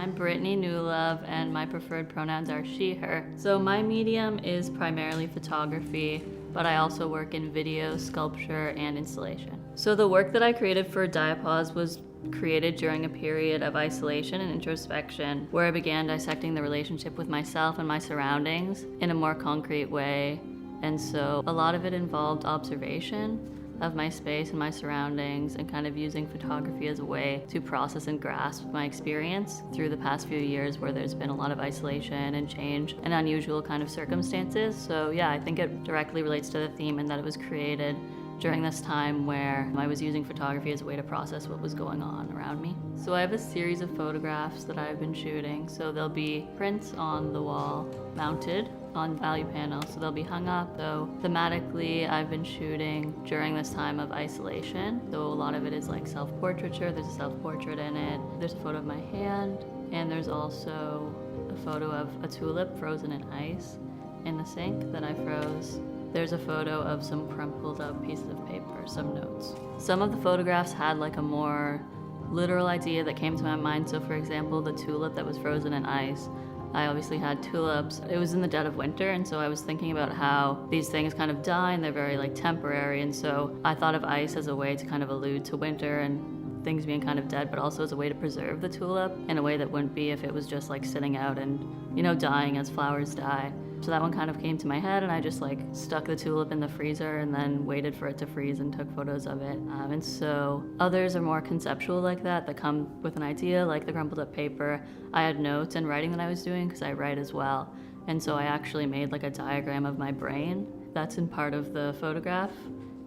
I'm Brittany Newlove, and my preferred pronouns are she, her. So my medium is primarily photography, but I also work in video, sculpture, and installation. So the work that I created for Diapause was created during a period of isolation and introspection, where I began dissecting the relationship with myself and my surroundings in a more concrete way. And so a lot of it involved observation of my space and my surroundings, and kind of using photography as a way to process and grasp my experience through the past few years where there's been a lot of isolation and change and unusual kind of circumstances. So yeah, I think it directly relates to the theme in that it was created during this time where I was using photography as a way to process what was going on around me. So I have a series of photographs that I've been shooting. So there'll be prints on the wall mounted on value panels, so they'll be hung up. So thematically, I've been shooting during this time of isolation. So a lot of it is like self-portraiture. There's a self-portrait in it. There's a photo of my hand, and there's also a photo of a tulip frozen in ice in the sink that I froze. There's a photo of some crumpled up pieces of paper, some notes. Some of the photographs had like a more literal idea that came to my mind. So for example, the tulip that was frozen in ice, I obviously had tulips. It was in the dead of winter, and so I was thinking about how these things kind of die and they're very like temporary, and so I thought of ice as a way to kind of allude to winter and things being kind of dead, but also as a way to preserve the tulip in a way that wouldn't be if it was just like sitting out and, you know, dying as flowers die. So that one kind of came to my head, and I just like stuck the tulip in the freezer and then waited for it to freeze and took photos of it. And so others are more conceptual like that come with an idea, like the crumpled up paper. I had notes and writing that I was doing because I write as well. And so I actually made like a diagram of my brain. That's in part of the photograph.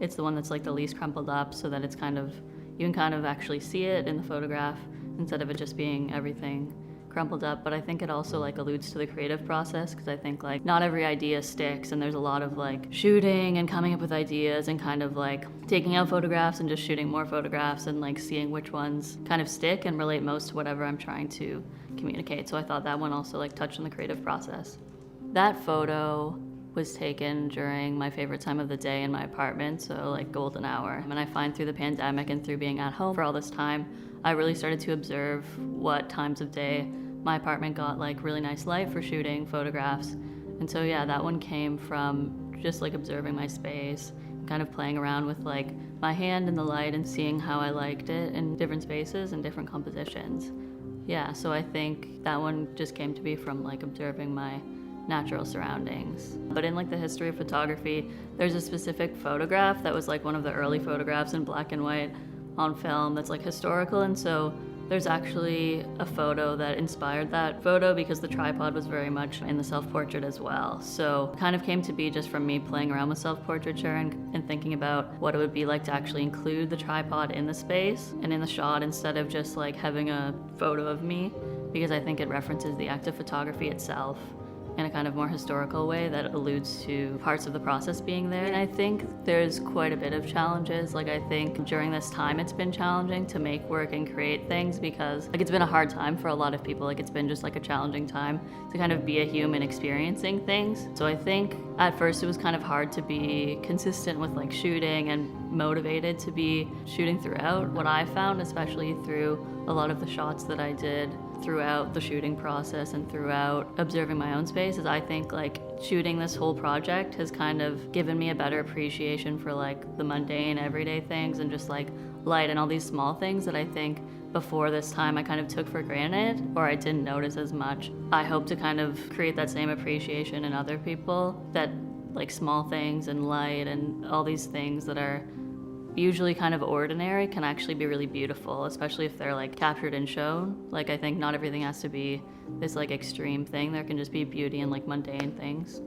It's the one that's like the least crumpled up, so that it's kind of, you can kind of actually see it in the photograph instead of it just being everything crumpled up. But I think it also like alludes to the creative process, because I think like not every idea sticks, and there's a lot of like shooting and coming up with ideas and kind of like taking out photographs and just shooting more photographs and like seeing which ones kind of stick and relate most to whatever I'm trying to communicate. So I thought that one also like touched on the creative process. That photo was taken during my favorite time of the day in my apartment, so like golden hour. And I find through the pandemic and through being at home for all this time, I really started to observe what times of day my apartment got like really nice light for shooting photographs. And so yeah, that one came from just like observing my space, kind of playing around with like my hand in the light and seeing how I liked it in different spaces and different compositions. Yeah, so I think that one just came to be from like observing my natural surroundings. But in like the history of photography, there's a specific photograph that was like one of the early photographs in black and white on film that's like historical, and so there's actually a photo that inspired that photo because the tripod was very much in the self-portrait as well. So it kind of came to be just from me playing around with self-portraiture and thinking about what it would be like to actually include the tripod in the space and in the shot instead of just like having a photo of me, because I think it references the act of photography itself in a kind of more historical way that alludes to parts of the process being there. And I think there's quite a bit of challenges. Like I think during this time it's been challenging to make work and create things, because like it's been a hard time for a lot of people. Like it's been just like a challenging time to kind of be a human experiencing things. So I think at first it was kind of hard to be consistent with like shooting and motivated to be shooting throughout. What I found, especially through a lot of the shots that I did throughout the shooting process and throughout observing my own space, is I think like shooting this whole project has kind of given me a better appreciation for like the mundane everyday things and just like light and all these small things that I think before this time I kind of took for granted or I didn't notice as much. I hope to kind of create that same appreciation in other people, that like small things and light and all these things that are usually kind of ordinary can actually be really beautiful, especially if they're like captured and shown. Like I think not everything has to be this like extreme thing. There can just be beauty in like mundane things.